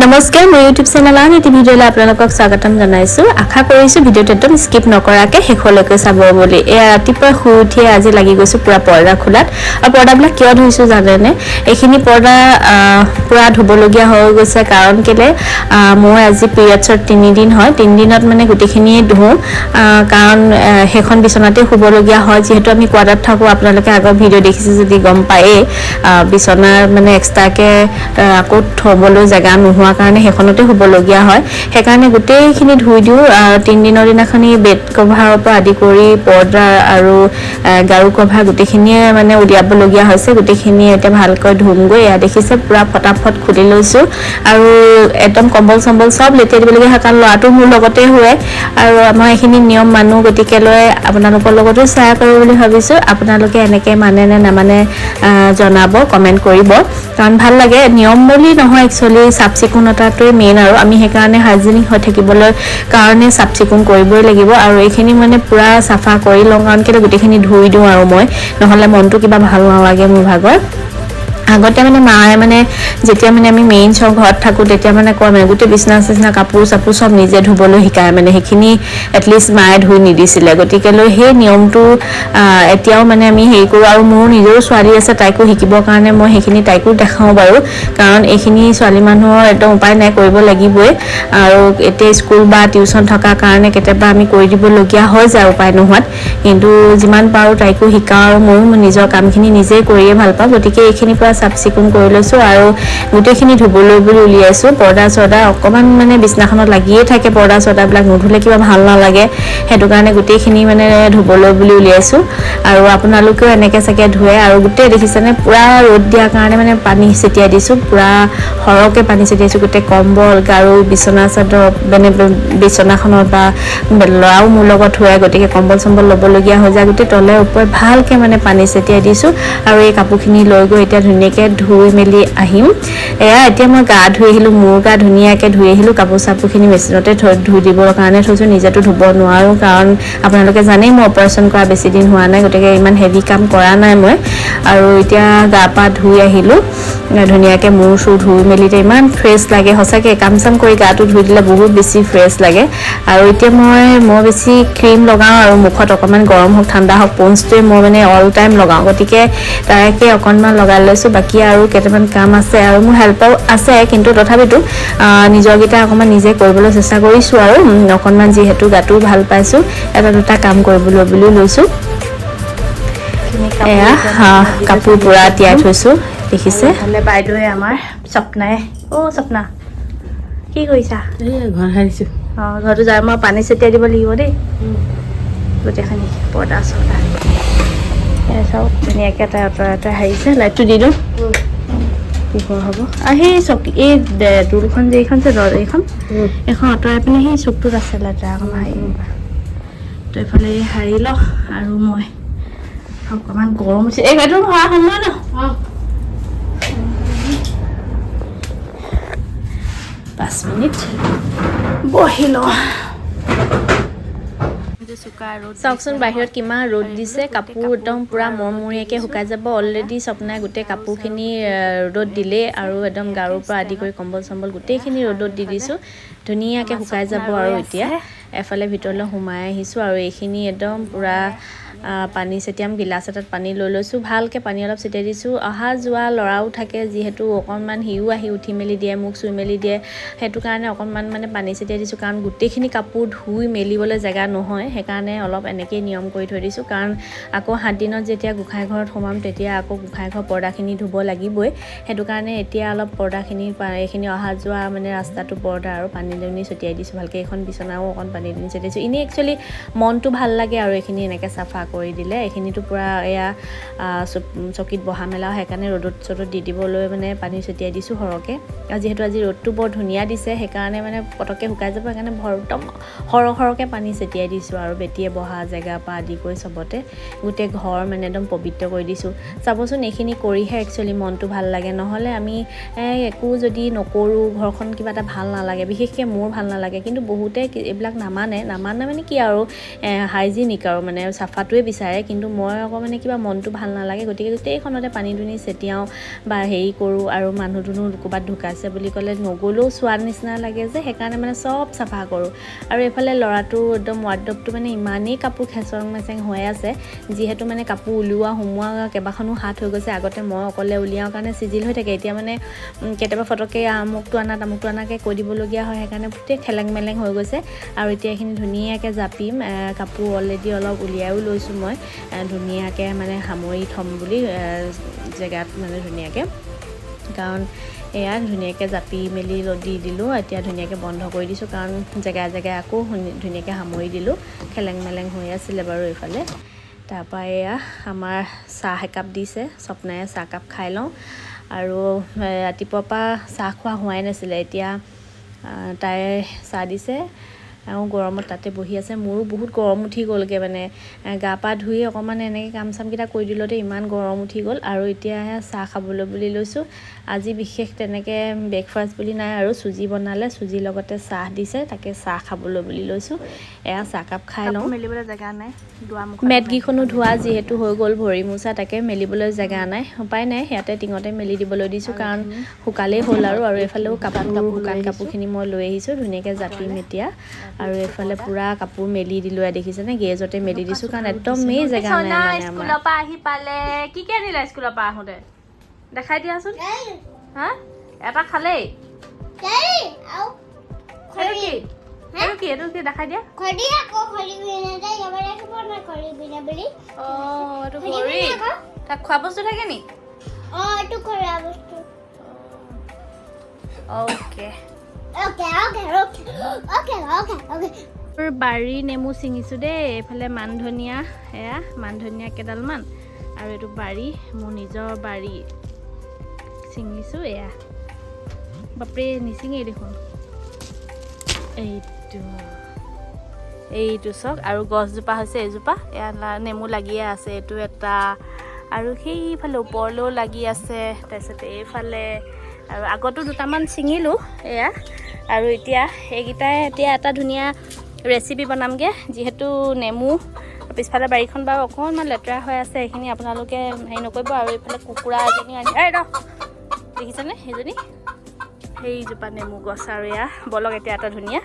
নমস্কাৰ মোৰ YouTube channel আন এটি ভিডিঅ'লৈ আপোনালোকক স্বাগতম জনাইছোঁ। আশা কৰিছোঁ ভিডিঅ'টো একদম স্কিপ নকৰাকৈ শেষলৈকে চাব বুলি। এয়া ৰাতিপুৱা শুই উঠিয়ে আজি লাগি গৈছোঁ পূৰা পৰ্দা খোলাত। আৰু পৰ্দাবিলাক কিয় ধুইছোঁ জানেনে? এইখিনি পৰ্দা পূৰা ধুবলগীয়া হৈ গৈছে কাৰণ কেলৈ মোৰ আজি পিৰিয়ডছৰ 3 দিন হয়। 3 দিনত মানে গোটেইখিনিয়ে ধুওঁ কাৰণ সেইখন বিচনাতে শুবলগীয়া হয়। যিহেতু আমি কোৱাৰ্টাৰত থাকোঁ, আপোনালোকে আগৰ ভিডিঅ' দেখিছে যদি গম পায়েই, বিচনাৰ মানে এক্সট্ৰাকৈ আকৌ থ'বলৈ জেগা নোহোৱা কাৰণে সেইখনতে শুবলগীয়া হয়। সেইকাৰণে গোটেইখিনি ধুই দিওঁ। 3 দিনৰ দিনাখনি বেড কভাৰৰ পৰা আদি কৰি পৰ্দা আৰু গাৰু কভাৰ গোটেইখিনিয়ে মানে উলিয়াবলগীয়া হৈছে। গোটেইখিনি এতিয়া ভালকৈ ধুমগৈ। এয়া দেখিছে পূৰা ফটাফট খুলি লৈছোঁ আৰু একদম কম্বল চম্বল চব লেটিয়াই দিবলগীয়া হয় কাৰণ ল'ৰাটো মোৰ লগতে শুৱে আৰু মই এইখিনি নিয়ম মানো, গতিকে লৈ আপোনালোকৰ লগতো শ্বেয়াৰ কৰোঁ বুলি ভাবিছোঁ। আপোনালোকে এনেকৈ মানে নে নামানে জনাব, কমেণ্ট কৰিব কাৰণ ভাল লাগে। নিয়ম বুলি নহয়, একচুৱেলি চাফ চিকুণতাটোৱে মেইন আৰু আমি সেইকাৰণে হাইজেনিক হৈ থাকিবলৈ কাৰণে চাফ চিকুণ কৰিবই লাগিব। আৰু এইখিনি মানে পূৰা চাফা কৰি লওঁ কাৰণ কেলৈ গোটেইখিনি ধুই দিওঁ আৰু মই, নহ'লে মনটো কিবা ভাল নালাগে মোৰ ভাগৰ। আগতে মানে মায়ে মানে যেতিয়া মানে আমি মেইনছৰ ঘৰত থাকোঁ তেতিয়া মানে কয় মানে গোটেই বিচনা চিচনা কাপোৰ চাপোৰ চব নিজে ধুবলৈ শিকায়, মানে সেইখিনি এটলিষ্ট মায়ে ধুই নিদিছিলে। গতিকে লৈ সেই নিয়মটো এতিয়াও মানে আমি হেৰি কৰোঁ। আৰু মোৰ নিজৰো ছোৱালী আছে, তাইকো শিকিবৰ কাৰণে মই সেইখিনি তাইকো দেখাওঁ বাৰু, কাৰণ এইখিনি ছোৱালী মানুহৰ একদম উপায় নাই, কৰিব লাগিবই। আৰু এতিয়া স্কুল বা টিউশ্যন থকাৰ কাৰণে কেতিয়াবা আমি কৰি দিবলগীয়া হৈ যায় উপায় নোহোৱাত, কিন্তু যিমান পাৰোঁ তাইকো শিকাওঁ আৰু ময়ো নিজৰ কামখিনি নিজেই কৰিয়ে ভাল পাওঁ। গতিকে এইখিনিৰ পৰা চাফ চিকুণ কৰি লৈছোঁ আৰু গোটেইখিনি ধুবলৈ বুলি উলিয়াইছোঁ। পৰ্দা চৰ্দা অকণমান মানে বিচনাখনত লাগিয়ে থাকে, পৰ্দা চৰ্দাবিলাক নুধুলে কিবা ভাল নালাগে, সেইটো কাৰণে গোটেইখিনি মানে ধুবলৈ বুলি উলিয়াইছোঁ। আৰু আপোনালোকেও এনেকৈ চাগে ধুৱে। আৰু গোটেই দেখিছেনে পূৰা ৰ'দ দিয়াৰ কাৰণে মানে পানী ছটিয়াই দিছোঁ, পূৰা সৰহকৈ পানী ছটিয়াইছোঁ। গোটেই কম্বল গাৰু বিচনা চাদৰ মানে বিচনাখনত বা ল'ৰাও মোৰ লগত শুৱে, গতিকে কম্বল চম্বল ল'বলগীয়া হৈ যায়। গোটেই তলে ওপৰে ভালকৈ মানে পানী ছটিয়াই দিছোঁ আৰু এই কাপোৰখিনি লৈ গৈ এতিয়া ধুনীয়াকৈ ধুই মেলি আহিম। এয়া এতিয়া মই গা ধুই আহিলোঁ, মোৰ গা ধুনীয়াকৈ ধুই আহিলোঁ। কাপোৰ চাপোৰখিনি মেচিনতে ধুই দিবৰ কাৰণে থৈছোঁ, নিজেতো ধুব নোৱাৰোঁ কাৰণ আপোনালোকে জানেই মই অপাৰেশ্যন কৰা বেছি দিন হোৱা নাই, গতিকে ইমান হেভি কাম কৰা নাই মই। আৰু এতিয়া গা পা ধুই আহিলোঁ ধুনীয়াকৈ, মূৰ চুৰ ধুই মেলি ইমান ফ্ৰেছ লাগে সঁচাকৈ। কাম চাম কৰি গাটো ধুই দিলে বহুত বেছি ফ্ৰেছ লাগে। আৰু এতিয়া মই বেছি ক্ৰীম লগাওঁ আৰু মুখত অকণমান গৰম হওক ঠাণ্ডা হওক পণ্ডছটোৱে মই মানে অল টাইম লগাওঁ, গতিকে তাকে অকণমান লগাই লৈছোঁ। বাকী আৰু কেইটামান কাম আছে আৰু মোৰ হেল্পাৰো আছে, কিন্তু তথাপিতো নিজৰকেইটা অকণমান নিজে কৰিবলৈ চেষ্টা কৰিছোঁ আৰু অকণমান, যিহেতু গাটো ভাল পাইছোঁ এটা দুটা কাম কৰিবলৈ বুলি লৈছোঁ। এয়া কাপোৰ পূৰা তিয়াই থৈছোঁ দেখিছে। হ'লে বাইদেৱে আমাৰ স্বপ্নাই, স্বপ্না কি কৰিছা? ঘৰ সাৰিছোঁ। ঘৰটো যাই মই পানী ছটিয়াই দিব লাগিব দেই গোটেইখিনি পৰ্দা চৰ্দা চব ধুনীয়াকৈ তাই অঁতৰাই সাৰিছে। লাইটটো দি দিওঁ, পোহৰ হ'ব। আৰু সেই চকী এই টুলখন যে এইখন যে এইখন আঁতৰাই পিনে সেই চুকটোত আছে লেতেৰা অকণমান সাৰি তো এইফালে সাৰি লওঁ। আৰু মই অকণমান গৰম হৈছে, এই বাইদেউ হোৱা সময় ন 5 মিনিট বহি লওঁ। চাওকচোন বাহিৰত কিমান ৰ'দ দিছে, কাপোৰ একদম পূৰা মৰমৰীয়াকৈ শুকাই যাব। অলৰেডি স্বপ্নাই গোটেই কাপোৰখিনি ৰ'দত দিলেই আৰু একদম গাৰুৰ পৰা আদি কৰি কম্বল চম্বল গোটেইখিনি ৰ'দত দি দিছোঁ, ধুনীয়াকৈ শুকাই যাব। আৰু এতিয়া এফালে ভিতৰলৈ সোমাই আহিছোঁ আৰু এইখিনি একদম পূৰা পানী ছটিয়াম। গিলাচ এটাত পানী লৈ লৈছোঁ, ভালকৈ পানী অলপ ছটিয়াই দিছোঁ। অহা যোৱা ল'ৰাও থাকে যিহেতু, অকণমান সিও আহি উঠি মেলি দিয়ে, মোক চুই মেলি দিয়ে, সেইটো কাৰণে অকণমান মানে পানী ছটিয়াই দিছোঁ। কাৰণ গোটেইখিনি কাপোৰ ধুই মেলিবলৈ জেগা নহয়, সেইকাৰণে অলপ এনেকেই নিয়ম কৰি থৈ দিছোঁ। কাৰণ আকৌ 7 দিনত যেতিয়া গোঁসাই ঘৰত সোমাম তেতিয়া আকৌ গোঁসাই ঘৰ পৰ্দাখিনি ধুব লাগিবই, সেইটো কাৰণে এতিয়া অলপ পৰ্দাখিনি এইখিনি অহা যোৱা মানে ৰাস্তাটো পৰ্দা আৰু পানী দুনি ছটিয়াই দিছোঁ ভালকৈ। এইখন বিচনাও অকণ পানী দুনি ছটিয়াইছোঁ। এনেই একচুৱেলি মনটো ভাল লাগে আৰু এইখিনি এনেকৈ চাফা কৰি দিলে। এইখিনিতো পূৰা এয়া চকীত বহা মেলা, সেইকাৰণে ৰ'দত চ'দত দি দিবলৈ মানে পানী ছটিয়াই দিছোঁ সৰহকৈ। আৰু যিহেতু আজি ৰ'দটো বৰ ধুনীয়া দিছে সেইকাৰণে মানে পটককৈ শুকাই যাব, সেইকাৰণে একদম সৰহকৈ পানী ছটিয়াই দিছোঁ। আৰু বেটিয়ে বহা জেগাৰ পৰা আদি কৰি চবতে গোটেই ঘৰ মানে একদম পবিত্ৰ কৰি দিছোঁ। চাবচোন এইখিনি কৰিহে একচুৱেলি মনটো ভাল লাগে, নহ'লে আমি একো যদি নকৰোঁ ঘৰখন কিবা এটা ভাল নালাগে, বিশেষকৈ মোৰ ভাল নালাগে। কিন্তু বহুতে এইবিলাক নামানে মানে কি আৰু হাইজিনিক আৰু মানে চাফাটোৱে বিচাৰে কিন্তু মই আকৌ মানে কিবা মনটো ভাল নালাগে গতিকে গোটেইখনতে পানী দুনি ছটিয়াওঁ বা হেৰি কৰোঁ আৰু মানুহ দুনুহ ক'ৰবাত ঢুকাইছে বুলি ক'লে নগ'লেও চোৱাৰ নিচিনা লাগে যে সেইকাৰণে মানে চব চাফা কৰোঁ আৰু এইফালে ল'ৰাটো একদম ৱাৰ্ডৰোবটো মানে ইমানেই কাপোৰ খেচং মেচেং হৈ আছে যিহেতু মানে কাপোৰ উলিওৱা সোমোৱা কেইবাখনো হাত হৈ গৈছে আগতে মই অকলে উলিয়াওঁ কাৰণে চিজিল হৈ থাকে এতিয়া মানে কেতিয়াবা ফটককৈ আমুকটো আনা তামুকটো আনাকৈ কৈ দিবলগীয়া হয় সেইকাৰণে গোটেই খেলেং মেলেং হৈ গৈছে আৰু এতিয়া এইখিনি ধুনীয়াকৈ জাপিম কাপোৰ অলৰেডি অলপ উলিয়াইও লৈছোঁ মই ধুনীয়াকৈ মানে সামৰি থ'ম বুলি জেগাত মানে ধুনীয়াকৈ কাৰণ এয়া ধুনীয়াকৈ জাপি মেলি দি দিলোঁ এতিয়া ধুনীয়াকৈ বন্ধ কৰি দিছোঁ কাৰণ জেগাই জেগাই আকৌ ধুনীয়াকৈ সামৰি দিলোঁ খেলেং মেলেং হৈ আছিলে বাৰু এইফালে তাৰপৰা এয়া আমাৰ চাহ একাপ দিছে স্বপ্নাই চাহকাপ খাই লওঁ আৰু ৰাতিপুৱাৰ পৰা চাহ খোৱা হোৱাই নাছিলে এতিয়া তাই চাহ দিছে আৰু গৰমত তাতে বহি আছে মোৰো বহুত গৰম উঠি গ'লগৈ মানে গা পা ধুই অকণমান এনেকৈ কাম চামকেইটা কৰি দিলতে ইমান গৰম উঠি গ'ল আৰু এতিয়া চাহ খাবলৈ বুলি লৈছোঁ আজি বিশেষ তেনেকৈ ব্ৰেকফাষ্ট বুলি নাই আৰু চুজি বনালে চুজিৰ লগতে চাহ দিছে তাকে চাহ খাবলৈ বুলি লৈছোঁ এয়া চাহকাপ খাই লওঁ মেলিবলৈ জেগা নাই মেটকেইখনো ধোৱা যিহেতু হৈ গ'ল ভৰি মোচা তাকে মেলিবলৈ জেগা নাই উপায় নাই ইয়াতে টিঙতে মেলি দিবলৈ দিছোঁ কাৰণ শুকালেই হ'ল আৰু এইফালেও শুকান কাপোৰখিনি মই লৈ আহিছোঁ ধুনীয়াকৈ জাপি মেতিয়া আৰু এইফালে পুৰা কাপোৰ মেলি দিলোঁ দেখিছেনে গেজতে মেলি দিছোঁ কাৰণ একদমেই জেগা নাই মানে স্কুলৰ পৰা আহি পালে কি আনিলা স্কুলৰ পৰা আহোঁতে দেখাই দিয়াচোন হা এটা খালেই এইটো কি দেখাই দিয়া তাত খোৱা বস্তু থাকে নি বাৰী নেমু ছিঙিছোঁ দেই এইফালে মান ধনিয়া এয়া মান ধনিয়া কেইডালমান আৰু এইটো বাৰী মোৰ নিজৰ বাৰী ছিঙিছোঁ এয়া বাপৰে নিছিঙেই দেখোন এইটো চাওক আৰু গছজোপা হৈছে এইজোপা এয়া নেমু লাগিয়ে আছে এইটো এটা আৰু সেইফালে ওপৰলৈও লাগি আছে তাৰপিছতে এইফালে আৰু আগতো দুটামান ছিঙিলোঁ এয়া আৰু এতিয়া এইকেইটাই এতিয়া এটা ধুনীয়া ৰেচিপি বনামগৈ যিহেতু নেমু পিছফালে বাৰীখন বাৰু অকণমান লেতেৰা হৈ আছে এইখিনি আপোনালোকে হেৰি নকৰিব আৰু এইফালে কুকুৰা এজনী আনি দেখিছেনে সেইজনী সেইজোপা নেমু গছ আৰু এয়া বলক এতিয়া এটা ধুনীয়া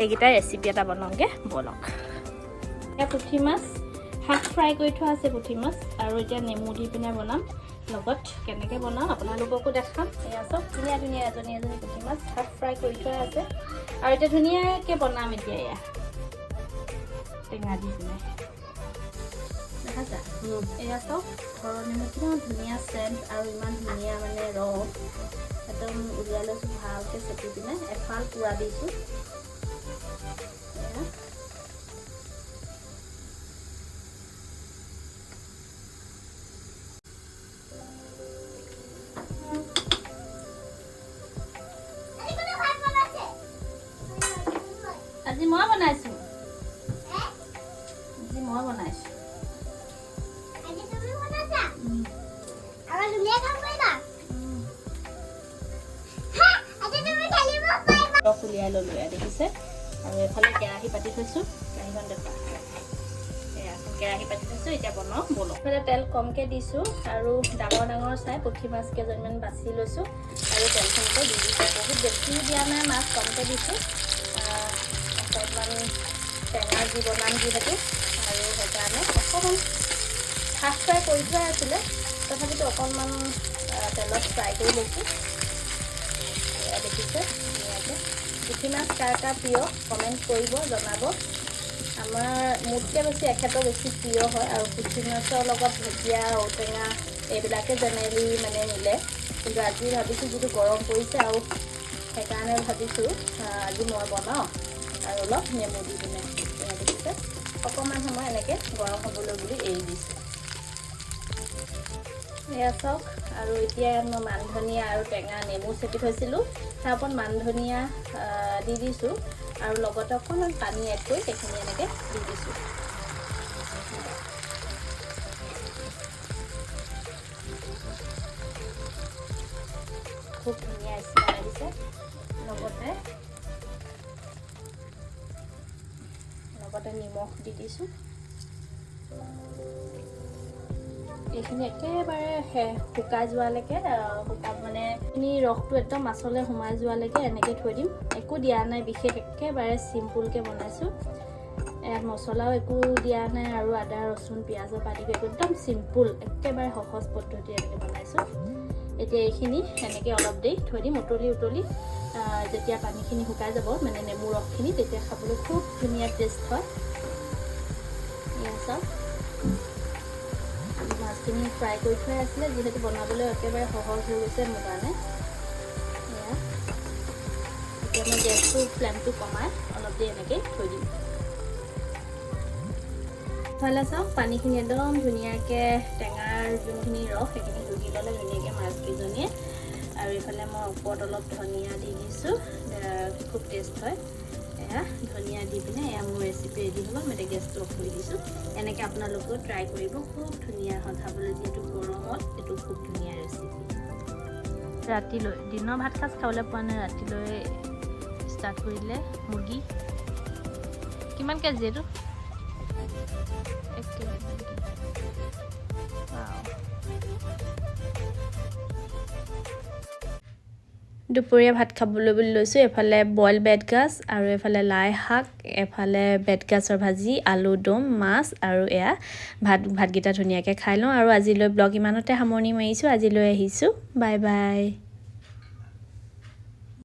এইকেইটাই ৰেচিপি এটা বনাওঁগৈ বলক এয়া পুঠি মাছ হাফ ফ্ৰাই কৰি থোৱা আছে পুঠি মাছ আৰু এতিয়া নেমু দি পিনে বনাম লগত কেনেকৈ বনাওঁ আপোনালোককো দেখাম এয়া চব ধুনীয়া ধুনীয়া এজনী পুঠি মাছ হাফ ফ্ৰাই কৰি থোৱা আছে আৰু এতিয়া ধুনীয়াকৈ বনাম এতিয়া এয়া টেঙা দি পিনে দেখাছা এয়া চব ঘৰৰ নেমু কিমান ধুনীয়া চেণ্ট আৰু ইমান ধুনীয়া মানে ৰস একদম উলিয়াই লৈছোঁ ভালকৈ চেপি পিনে এফাল পুৰা দিছোঁ আজি মই বনাইছোঁ উলিয়াই ল'লোঁ দেখিছে আৰু এইফালে কেৰাহী পাতি থৈছোঁ কেৰাহীখন দেখা কেৰাহী পাতি থৈছোঁ এতিয়া বনাওঁ বলক এইফালে তেল কমকৈ দিছোঁ আৰু ডাঙৰ ডাঙৰ চাই পুঠি মাছ কেইজনমান বাছি লৈছোঁ আৰু তেলখনকৈ দি দিছোঁ বহুত বেছি দিয়া নাই মাছ কমকৈ দিছোঁ অকণমান টেঙা দি বনাম যিহেতু আৰু সেইকাৰণে অকণমান হাফ ফ্ৰাই কৰি থোৱা আছিলে তথাপিতো অকণমান তেলত ফ্ৰাই কৰি লৈছোঁ দেখিছে ধুনীয়াকৈ পুঠি মাছ কাৰ কাৰ প্ৰিয় কমেণ্ট কৰিব জনাব আমাৰ মোতকৈ বেছি এখেতৰ বেছি প্ৰিয় হয় আৰু পুঠি মাছৰ লগত ঢেকীয়া ঔটেঙা এইবিলাকে জেনেৰেলি মানে মিলে কিন্তু আজি ভাবিছোঁ যিটো গৰম পৰিছে আৰু সেইকাৰণে ভাবিছোঁ আজি মই বনাওঁ আৰু অলপ নেমু দি পিনে দেখিছে অকণমান সময় এনেকৈ গৰম হ'বলৈ বুলি এৰি দিছোঁ এয়া চাওক আৰু এতিয়া মই মান ধনিয়া আৰু টেঙা নেমু চেপি থৈছিলোঁ তাৰ ওপৰত মান ধনিয়া দি দিছোঁ আৰু লগতে অকণমান পানী এড কৰি সেইখিনি এনেকৈ দি দিছোঁ খুব ধুনীয়া স্মেল আহিছে লগতে নিমখ দি দিছোঁ এইখিনি একেবাৰে শুকাই যোৱালৈকে মানে এইখিনি ৰসটো একদম মাছলৈ সোমাই যোৱালৈকে এনেকৈ থৈ দিম। একো দিয়া নাই বিশেষ, একেবাৰে চিম্পুলকৈ বনাইছোঁ। ইয়াত মছলাও একো দিয়া নাই আৰু আদা ৰচুন পিঁয়াজৰ পাতি একদম চিম্পুল, একেবাৰে সহজ পদ্ধতি এনেকৈ বনাইছোঁ। এতিয়া এইখিনি এনেকৈ অলপ দেৰি থৈ দিম উতলি যেতিয়া পানীখিনি শুকাই যাব, মানে নেমু ৰসখিনি, তেতিয়া খাবলৈ খুব ধুনীয়া টেষ্ট হয়। এয়া চাওক, মাছখিনি ফ্ৰাই কৰি থোৱা আছিলে, যিহেতু বনাবলৈ একেবাৰে সহজ হৈ গৈছে মোৰ কাৰণে। এয়া এতিয়া মই গেছটো ফ্লেমটো কমাই অলপ দেৰি এনেকৈ থৈ দিম। ইফালে চাওক, পানীখিনি একদম ধুনীয়াকৈ টেঙাৰ যোনখিনি ৰস সেইখিনি ৰুকি ল'লে ধুনীয়াকৈ মাছকেইজনীয়ে। আৰু এইফালে মই ওপৰত অলপ ধনিয়া দি দিছোঁ, খুব টেষ্ট হয়। এয়া ধনিয়া দি পিনে এয়া মোৰ ৰেচিপি ৰেডি হ'ব। মই এতিয়া গেছটো অফ কৰি দিছোঁ। এনেকৈ আপোনালোকেও ট্ৰাই কৰিব, খুব ধুনীয়া হয় খাবলৈ, যিহেতু গৰমত এইটো খুব ধুনীয়া ৰেচিপি। ৰাতিলৈ দিনৰ ভাত সাজ খাবলৈ পোৱা নাই, ৰাতিলৈ ষ্টাৰ্ট কৰিলে মুৰ্গী। কিমান কেজি এইটো? 1 কেজি। দুপৰীয়া ভাত খাবলৈ বুলি লৈছোঁ। এফালে বইল বেতগাজ আৰু এফালে লাই শাক, এফালে বেতগাজৰ ভাজি, আলু দম, মাছ আৰু এয়া ভাতকেইটা ধুনীয়াকৈ খাই লওঁ। আৰু আজিলৈ ব্লগ ইমানতে সামৰণি মাৰিছোঁ। আজিলৈ আহিছোঁ, বাই বাই।